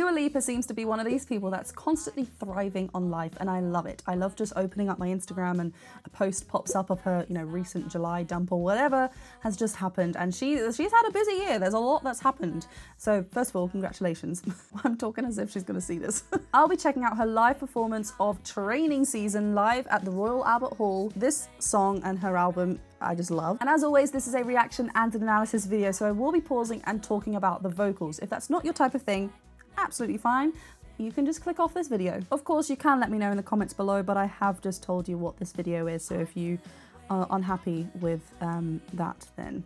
Dua Lipa seems to be one of these people that's constantly thriving on life, and I love it. I love just opening up my Instagram and a post pops up of her, you know, recent July dump or whatever has just happened, and she's had a busy year. There's a lot that's happened. So first of all, congratulations. I'm talking as if she's gonna see this. I'll be checking out her live performance of Training Season live at the Royal Albert Hall. This song and her album I just love. And as always, this is a reaction and an analysis video, so I will be pausing and talking about the vocals. If that's not your type of thing, absolutely fine. You can just click off this video. Of course, you can let me know in the comments below, but I have just told you what this video is, so if you are unhappy with that, then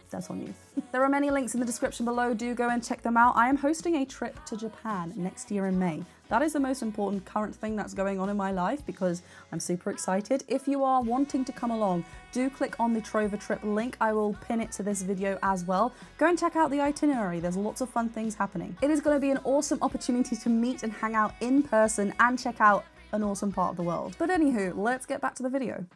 that's on you. There are many links in the description below. Do go and check them out. I am hosting a trip to Japan next year in May. That is the most important current thing that's going on in my life because I'm super excited. If you are wanting to come along, do click on the Trover trip link. I will pin it to this video as well. Go and check out the itinerary. There's lots of fun things happening. It is going to be an awesome opportunity to meet and hang out in person and check out an awesome part of the world. But anywho, let's get back to the video.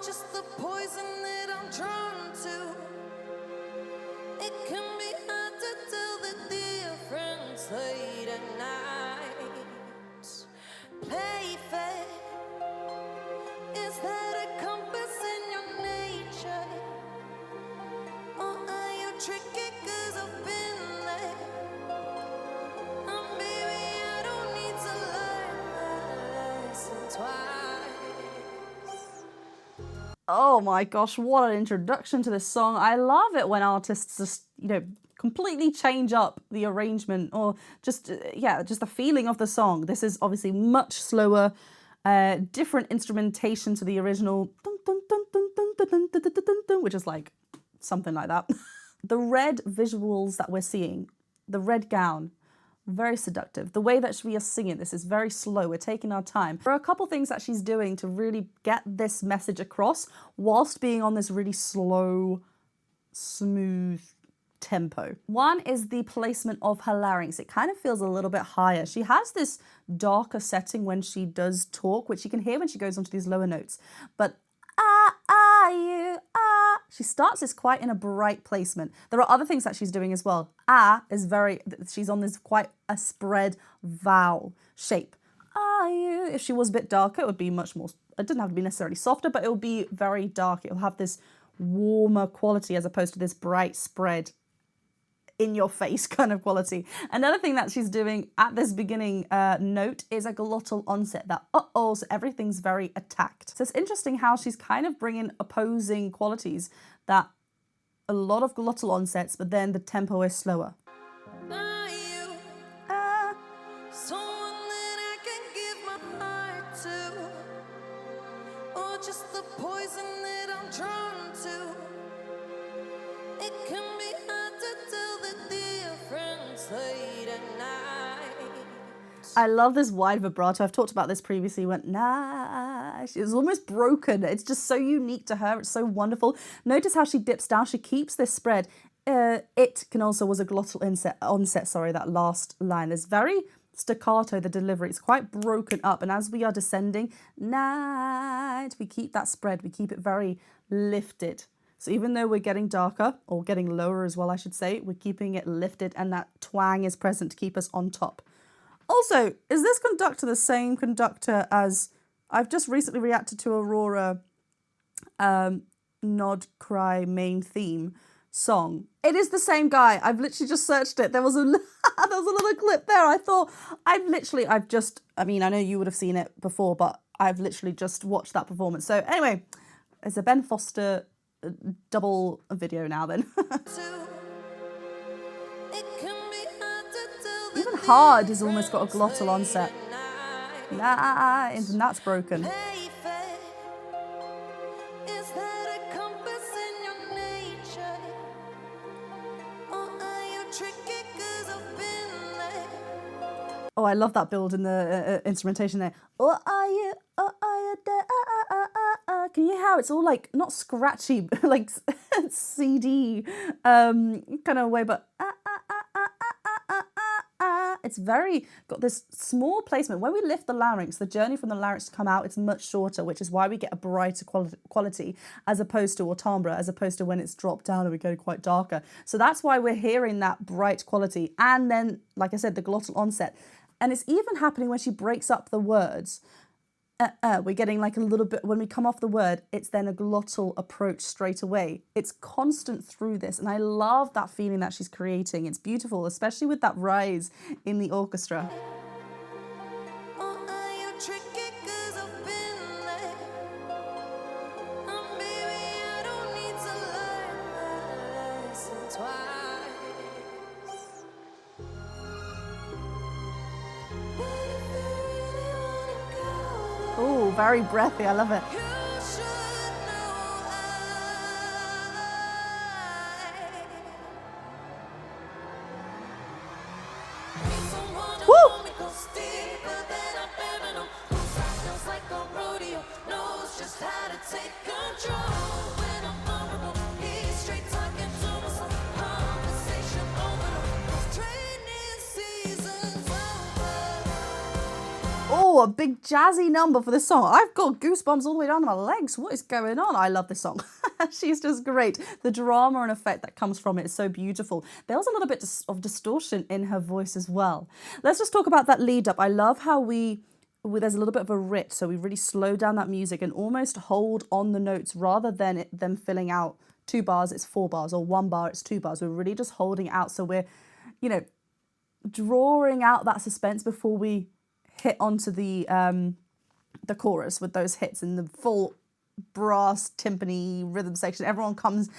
Just the poison that I'm drawn to. It can be hard to tell the difference late at night. Play fair. Is that a compass in your nature? Or are you tricky 'cause I've been there? Baby, I don't need to learn my lesson twice. Oh my gosh, what an introduction to this song. I love it when artists just, you know, completely change up the arrangement or just, yeah, just the feeling of the song. This is obviously much slower, different instrumentation to the original, which is like something like that. The red visuals that we're seeing, the red gown, very seductive. The way that we are singing this is very slow. We're taking our time. There are a couple things that she's doing to really get this message across whilst being on this really slow, smooth tempo. One is the placement of her larynx. It kind of feels a little bit higher. She has this darker setting when she does talk, which you can hear when she goes onto these lower notes. But she starts this quite in a bright placement. There are other things that she's doing as well. Is very, she's on this quite a spread vowel shape. If she was a bit darker, it would be much more, it doesn't have to be necessarily softer, but it will be very dark. It will have this warmer quality as opposed to this bright spread in your face kind of quality. Another thing that she's doing at this beginning note is a glottal onset, that so everything's very attacked. So it's interesting how she's kind of bringing opposing qualities, that a lot of glottal onsets, but then the tempo is slower. Just the poison that I'm drawn to. It can be hard to tell the difference late at night. I love this wide vibrato. I've talked about this previously. Went Nash. It was almost broken. It's just so unique to her. It's so wonderful. Notice how she dips down. She keeps this spread. It can also was a glottal onset. Sorry, that last line is very staccato, the delivery. It's quite broken up, and as we are descending, night, we keep that spread, we keep it very lifted. So even though we're getting darker, or getting lower as well, I should say, we're keeping it lifted, and that twang is present to keep us on top. Also, is this conductor the same conductor as, I've just recently reacted to Aurora Nod Cry main theme song. It is the same guy. I've literally just searched it. There was a there was a little clip there. I thought, I mean, I know you would have seen it before, but I've literally just watched that performance. So anyway, it's a Ben Foster double video now then. Even Hard has almost got a glottal onset. Nah, and that's broken. Oh, I love that build in the instrumentation there. Oh, are you there? Can you hear how it's all like, not scratchy, but like CD kind of way, but It's got this small placement. When we lift the larynx, the journey from the larynx to come out, it's much shorter, which is why we get a brighter quality as opposed to, or timbre, as opposed to when it's dropped down and we go quite darker. So that's why we're hearing that bright quality. And then, like I said, the glottal onset. And it's even happening when she breaks up the words. We're getting like a little bit, when we come off the word, it's then a glottal approach straight away. It's constant through this. And I love that feeling that she's creating. It's beautiful, especially with that rise in the orchestra. Oh, very breathy. I love it. Woo! Oh, a big jazzy number for this song. I've got goosebumps all the way down to my legs. What is going on? I love this song. She's just great. The drama and effect that comes from it is so beautiful. There was a little bit of distortion in her voice as well. Let's just talk about that lead up. I love how there's a little bit of a writ, so we really slow down that music and almost hold on the notes rather than them filling out 2 bars, it's 4 bars, or 1 bar, it's 2 bars. We're really just holding it out. So we're, drawing out that suspense before we hit onto the chorus with those hits in the full brass timpani rhythm section. Everyone comes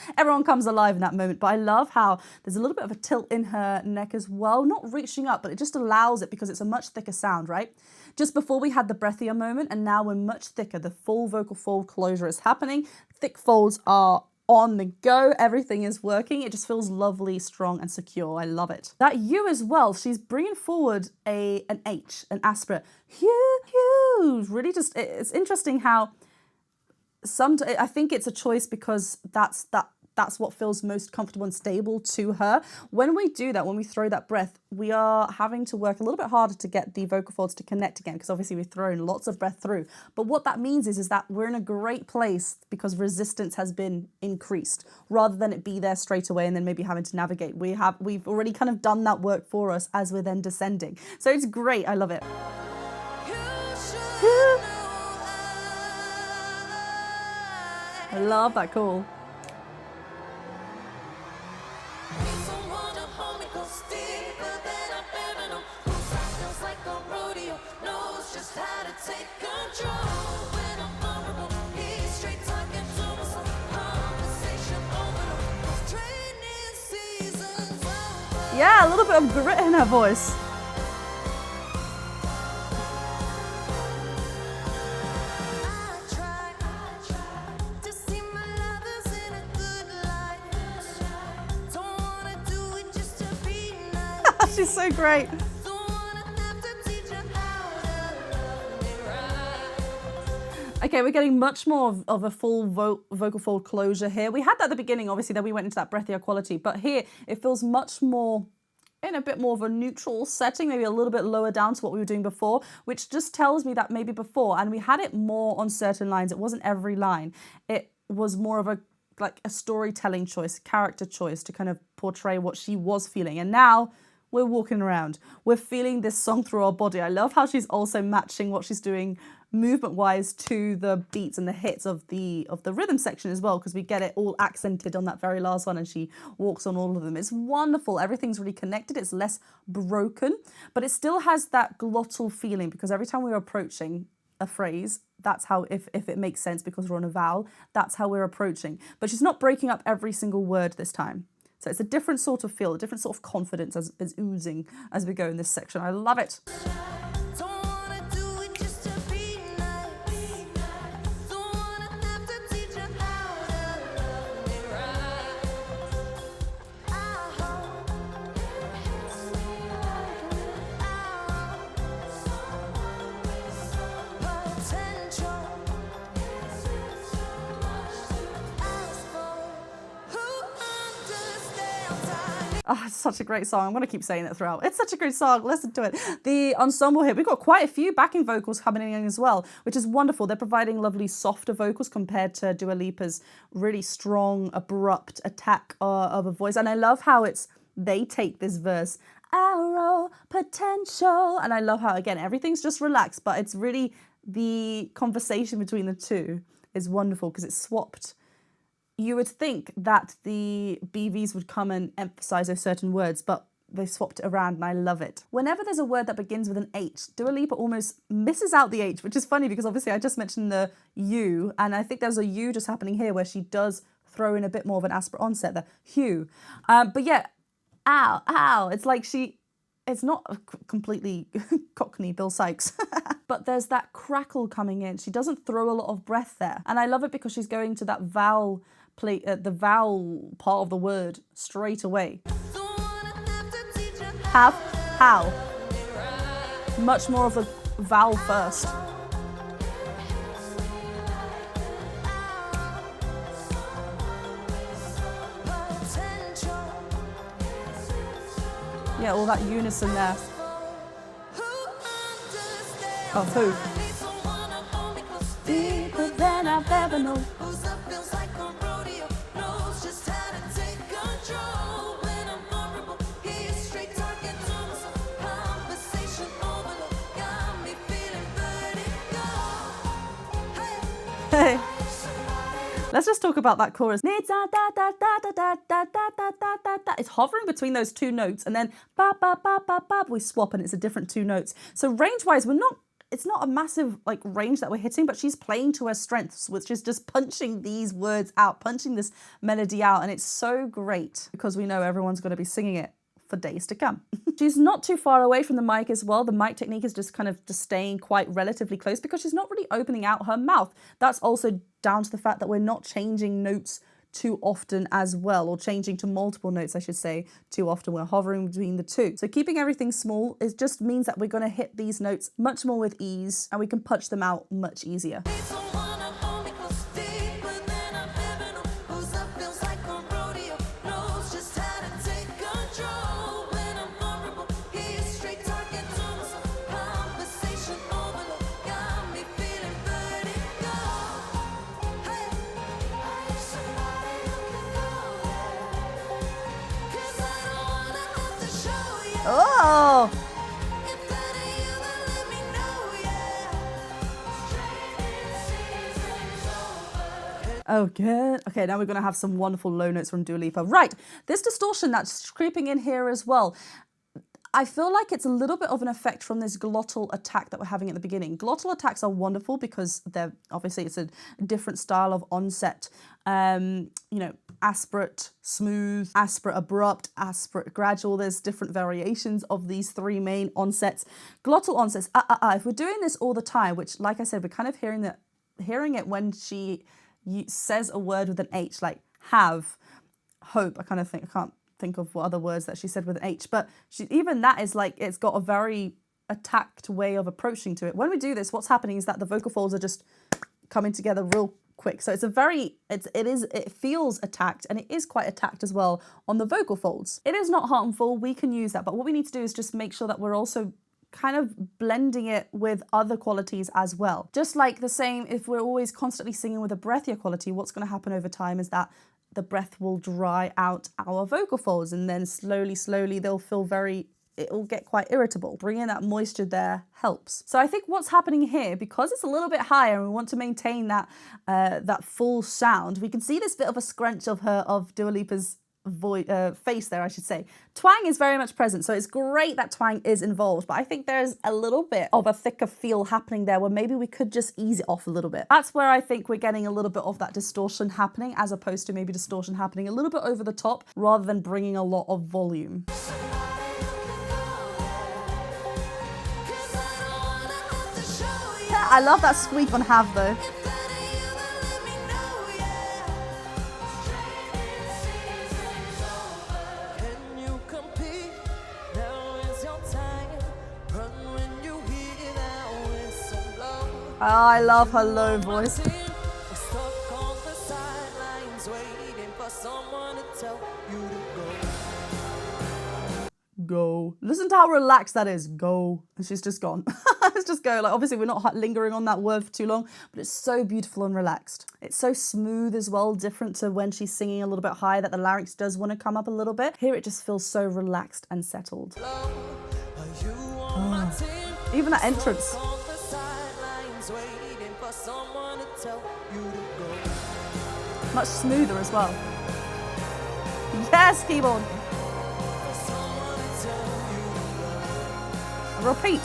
alive in that moment. But I love how there's a little bit of a tilt in her neck as well, not reaching up, but it just allows it because it's a much thicker sound, right? Just before we had the breathier moment, and now we're much thicker. The full vocal fold closure is happening. Thick folds are on the go. Everything is working. It just feels lovely, strong and secure. I love it. That U as well, she's bringing forward an H, an aspirate. Huge. Really just, it's interesting how I think it's a choice because that's what feels most comfortable and stable to her. When we do that, when we throw that breath, we are having to work a little bit harder to get the vocal folds to connect again, because obviously we've thrown lots of breath through. But what that means is that we're in a great place because resistance has been increased, rather than it be there straight away and then maybe having to navigate. We've already kind of done that work for us as we're then descending. So it's great. I love it. I love that call. Yeah, a little bit of grit in her voice. She's so great. Okay, we're getting much more of a full vocal fold closure here. We had that at the beginning, obviously, then we went into that breathier quality, but here it feels much more in a bit more of a neutral setting, maybe a little bit lower down to what we were doing before, which just tells me that maybe before, and we had it more on certain lines, it wasn't every line. It was more of a storytelling choice, a character choice to kind of portray what she was feeling. And now we're walking around. We're feeling this song through our body. I love how she's also matching what she's doing movement-wise to the beats and the hits of the rhythm section as well, because we get it all accented on that very last one and she walks on all of them. It's wonderful. Everything's really connected. It's less broken, but it still has that glottal feeling, because every time we're approaching a phrase, that's how, if it makes sense because we're on a vowel, that's how we're approaching. But she's not breaking up every single word this time. So it's a different sort of feel, a different sort of confidence as oozing as we go in this section. I love it. Oh, it's such a great song. I'm going to keep saying it throughout. It's such a great song. Listen to it. The ensemble here, we've got quite a few backing vocals coming in as well, which is wonderful. They're providing lovely softer vocals compared to Dua Lipa's really strong, abrupt attack of a voice. And I love how they take this verse, arrow potential. And I love how, again, everything's just relaxed, but it's really the conversation between the two is wonderful because it's swapped. You would think that the BVs would come and emphasize those certain words, but they swapped it around and I love it. Whenever there's a word that begins with an H, Dua Lipa almost misses out the H, which is funny because obviously I just mentioned the U, and I think there's a U just happening here where she does throw in a bit more of an aspirate onset, the hue. But yeah, ow, ow. It's like it's not completely Cockney Bill Sykes, but there's that crackle coming in. She doesn't throw a lot of breath there. And I love it because she's going to that vowel the vowel part of the word straight away. Have, how. Much more of the vowel first. Yeah, all that unison there. Oh, who? Deeper than I've ever known. Hey. Let's just talk about that chorus. It's hovering between those two notes, and then ba ba ba ba ba we swap and it's a different two notes. So range-wise, it's not a massive like range that we're hitting, but she's playing to her strengths, which is just punching these words out, punching this melody out, and it's so great because we know everyone's going to be singing it for days to come. She's not too far away from the mic as well. The mic technique is just kind of just staying quite relatively close because she's not really opening out her mouth. That's also down to the fact that we're not changing notes too often as well, or changing to multiple notes, I should say, too often. We're hovering between the two. So keeping everything small, it just means that we're going to hit these notes much more with ease and we can punch them out much easier. Oh! Oh, good. Okay, now we're going to have some wonderful low notes from Dua Lipa. Right, this distortion that's creeping in here as well. I feel like it's a little bit of an effect from this glottal attack that we're having at the beginning. Glottal attacks are wonderful because they're obviously it's a different style of onset. You know, aspirate, smooth, aspirate, abrupt, aspirate, gradual. There's different variations of these three main onsets. Glottal onsets, if we're doing this all the time, which like I said, we're kind of hearing it when she says a word with an H, like have, hope. I can't think of what other words that she said with an H, but even that is like, it's got a very attacked way of approaching to it. When we do this, what's happening is that the vocal folds are just coming together real quick. So it feels attacked, and it is quite attacked as well on the vocal folds. It is not harmful. We can use that, but what we need to do is just make sure that we're also kind of blending it with other qualities as well. Just like the same, if we're always constantly singing with a breathier quality, what's going to happen over time is that the breath will dry out our vocal folds, and then slowly they'll feel it'll get quite irritable. Bringing that moisture there helps. So I think what's happening here, because it's a little bit higher and we want to maintain that that full sound, we can see this bit of a scrunch of Dua Lipa's face there, I should say. Twang is very much present, so it's great that twang is involved, but I think there's a little bit of a thicker feel happening there where maybe we could just ease it off a little bit. That's where I think we're getting a little bit of that distortion happening, as opposed to maybe distortion happening a little bit over the top rather than bringing a lot of volume. I love that squeak on have though. Oh, I love her low voice. go. Listen to how relaxed that is. Go. And she's just gone. Let's just go. Like, obviously, we're not lingering on that word for too long, but it's so beautiful and relaxed. It's so smooth as well, different to when she's singing a little bit high, that the larynx does want to come up a little bit. Here it just feels so relaxed and settled. Even that entrance. Much smoother as well. Yes, keyboard. Repeat.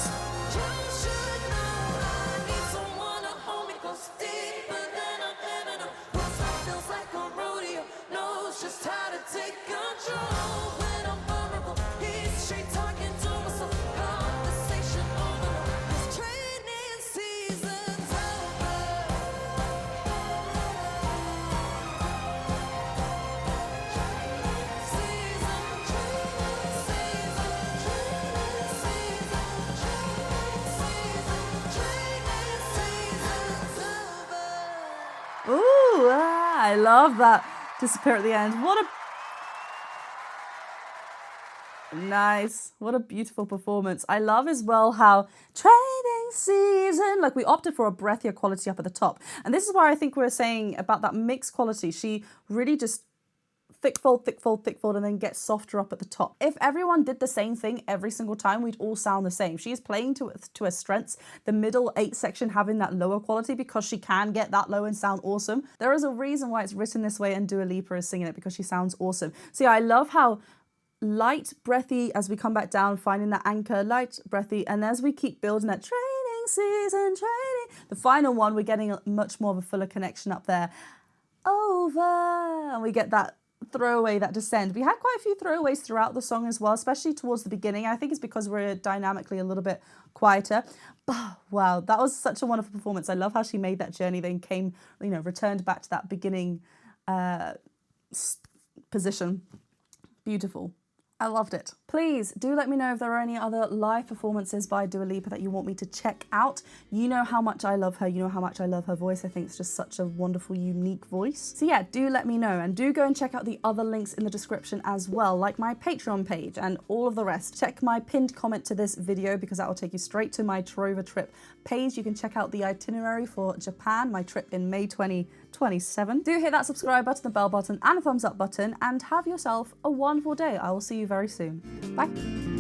Ooh, I love that disappear at the end. What a nice, what a beautiful performance. I love as well how training season, like we opted for a breathier quality up at the top. And this is why I think we're saying about that mixed quality. She really just thick fold, thick fold, thick fold, and then get softer up at the top. If everyone did the same thing every single time, we'd all sound the same. She is playing to her strengths, the middle 8 section having that lower quality because she can get that low and sound awesome. There is a reason why it's written this way and Dua Lipa is singing it, because she sounds awesome. So yeah, I love how light, breathy as we come back down, finding that anchor, light, breathy, and as we keep building that training season, training, the final one, we're getting a much more of a fuller connection up there. Over, and we get that throwaway, that descend. We had quite a few throwaways throughout the song as well, especially towards the beginning. I think it's because we're dynamically a little bit quieter. But wow, that was such a wonderful performance. I love how she made that journey, then came, returned back to that beginning position. Beautiful. I loved it. Please do let me know if there are any other live performances by Dua Lipa that you want me to check out. You know how much I love her. You know how much I love her voice. I think it's just such a wonderful, unique voice. So yeah, do let me know, and do go and check out the other links in the description as well, like my Patreon page and all of the rest. Check my pinned comment to this video because that will take you straight to my Trova trip page. You can check out the itinerary for Japan, my trip in May 2027. Do hit that subscribe button, the bell button, and the thumbs up button, and have yourself a wonderful day. I will see you very soon. Bye.